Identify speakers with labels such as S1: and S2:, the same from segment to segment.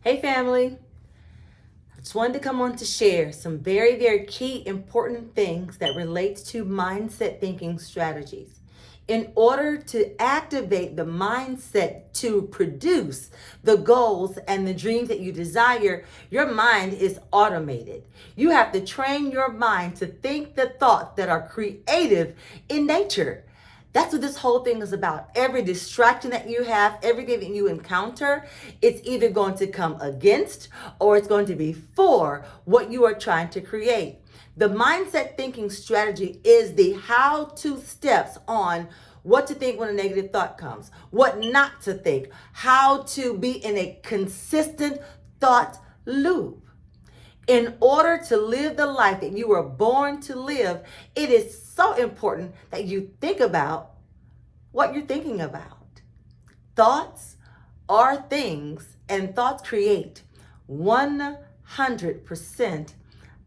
S1: Hey family, I just wanted to come on to share some very, very key important things that relate to mindset thinking strategies. In order to activate the mindset to produce the goals and the dreams that you desire, your mind is automated. You have to train your mind to think the thoughts that are creative in nature. That's what this whole thing is about. Every distraction that you have, everything that you encounter, it's either going to come against or it's going to be for what you are trying to create. The mindset thinking strategy is the how to steps on what to think when a negative thought comes, what not to think, how to be in a consistent thought loop. In order to live the life that you were born to live, it is so important that you think about what you're thinking about. Thoughts are things, and thoughts create 100%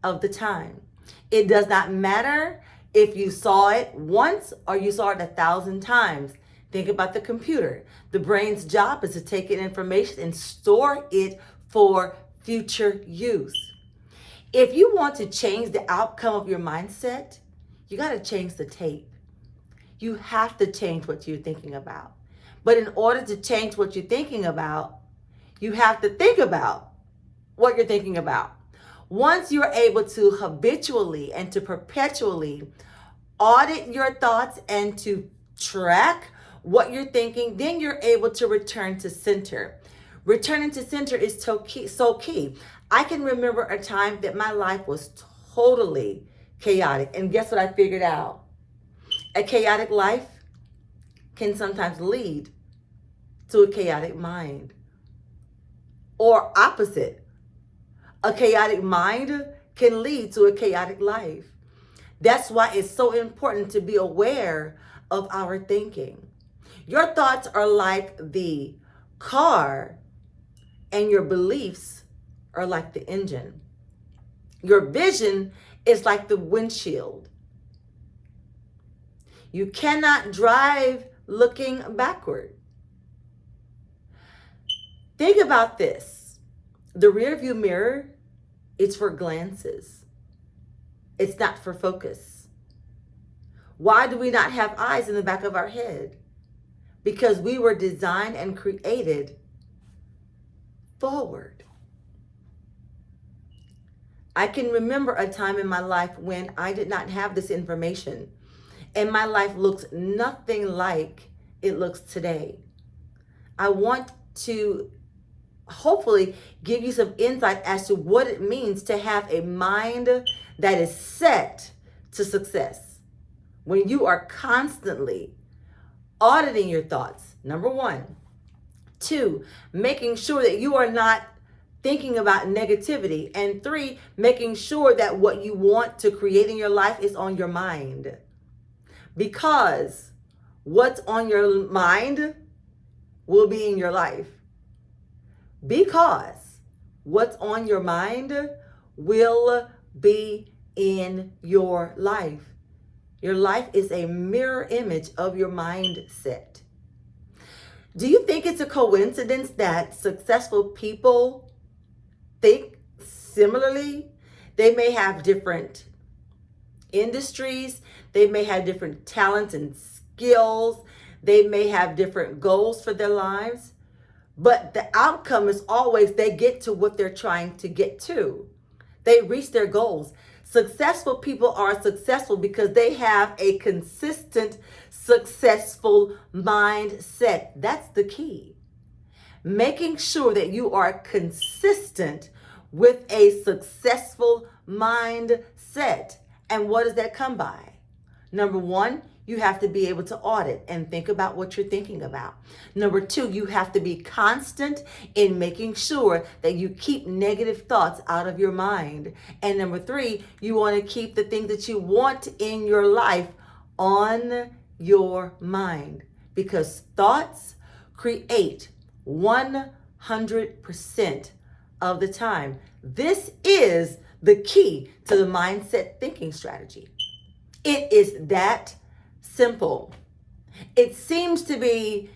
S1: of the time. It does not matter if you saw it once or you saw it 1,000 times. Think about the computer. The brain's job is to take in information and store it for future use. If you want to change the outcome of your mindset, you got to change the tape. You have to change what you're thinking about. But in order to change what you're thinking about, you have to think about what you're thinking about. Once you're able to habitually and to perpetually audit your thoughts and to track what you're thinking, then you're able to return to center. Returning to center is so key. I can remember a time that my life was totally chaotic. And guess what I figured out? A chaotic life can sometimes lead to a chaotic mind. Or opposite, a chaotic mind can lead to a chaotic life. That's why it's so important to be aware of our thinking. Your thoughts are like the car, and your beliefs are like the engine. Your vision is like the windshield. You cannot drive looking backward. Think about this. The rear view mirror is for glances. It's not for focus. Why do we not have eyes in the back of our head? Because we were designed and created forward. I can remember a time in my life when I did not have this information, and my life looks nothing like it looks today. I want to hopefully give you some insight as to what it means to have a mind that is set to success. When you are constantly auditing your thoughts, number one. Two, making sure that you are not thinking about negativity. And three, making sure that what you want to create in your life is on your mind. Because what's on your mind will be in your life. Because what's on your mind will be in your life. Your life is a mirror image of your mindset. Do you think it's a coincidence that successful people think similarly? They may have different industries. They may have different talents and skills. They may have different goals for their lives. But the outcome is always they get to what they're trying to get to. They reach their goals. Successful people are successful because they have a consistent, successful mindset. That's the key. Making sure that you are consistent with a successful mindset. And what does that come by? Number one, you have to be able to audit and think about what you're thinking about. Number two, you have to be constant in making sure that you keep negative thoughts out of your mind. And number three, you want to keep the things that you want in your life on your mind, because thoughts create 100% of the time. This is the key to the mindset thinking strategy. It is that simple. It seems to be,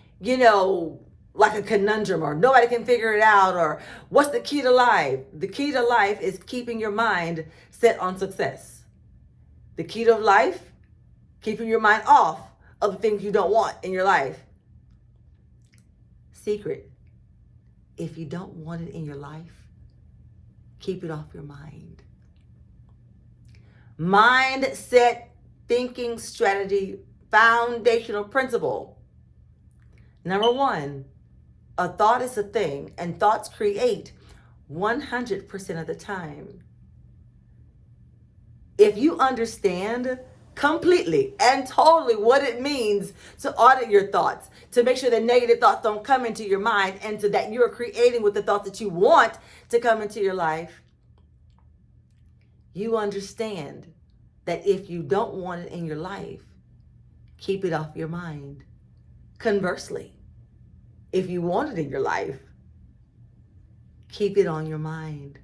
S1: like a conundrum, or nobody can figure it out, or what's the key to life? The key to life is keeping your mind set on success. The key to life, keeping your mind off of the things you don't want in your life. Secret: if you don't want it in your life, keep it off your mind. Mindset, thinking strategy, foundational principle. Number one, a thought is a thing, and thoughts create 100% of the time. If you understand completely and totally what it means to audit your thoughts, to make sure that negative thoughts don't come into your mind, and to that you're creating with the thoughts that you want to come into your life, you understand that if you don't want it in your life, keep it off your mind. Conversely, if you want it in your life, keep it on your mind.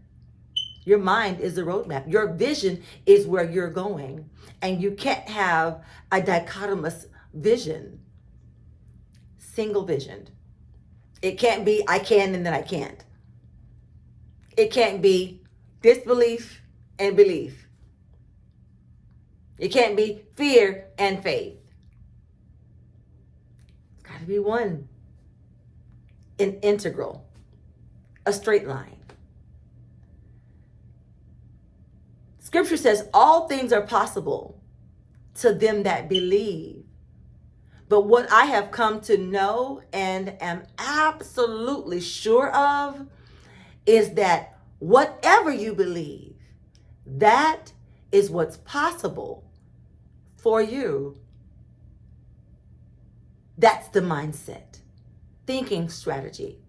S1: Your mind is the roadmap. Your vision is where you're going. And you can't have a dichotomous vision. Single visioned. It can't be I can and then I can't. It can't be disbelief and belief. It can't be fear and faith. It's got to be one. An integral. A straight line. Scripture says all things are possible to them that believe. But what I have come to know and am absolutely sure of is that whatever you believe, that is what's possible for you. That's the mindset, thinking strategy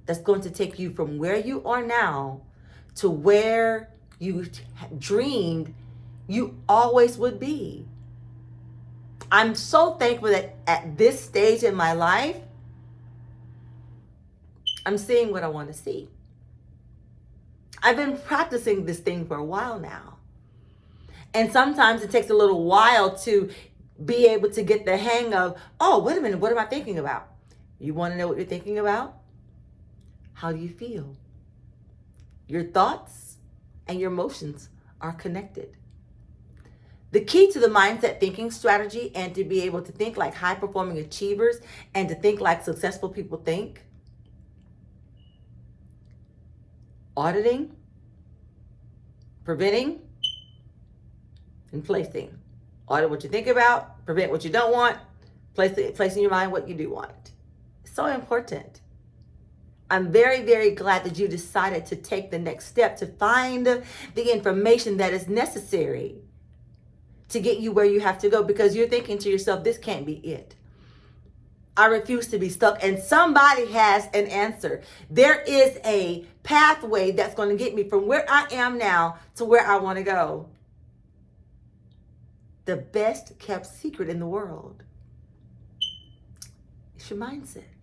S1: that's going to take you from where you are now to where you dreamed you always would be. I'm so thankful that at this stage in my life, I'm seeing what I want to see. I've been practicing this thing for a while now. And sometimes it takes a little while to be able to get the hang of, oh, wait a minute, what am I thinking about? You want to know what you're thinking about? How do you feel? Your thoughts and your emotions are connected. The key to the mindset thinking strategy, and to be able to think like high-performing achievers and to think like successful people think: auditing, preventing, and placing. Audit what you think about, prevent what you don't want, place in your mind what you do want. It's so important. I'm very, very glad that you decided to take the next step to find the information that is necessary to get you where you have to go, because you're thinking to yourself, this can't be it. I refuse to be stuck, and somebody has an answer. There is a pathway that's going to get me from where I am now to where I want to go. The best kept secret in the world is your mindset.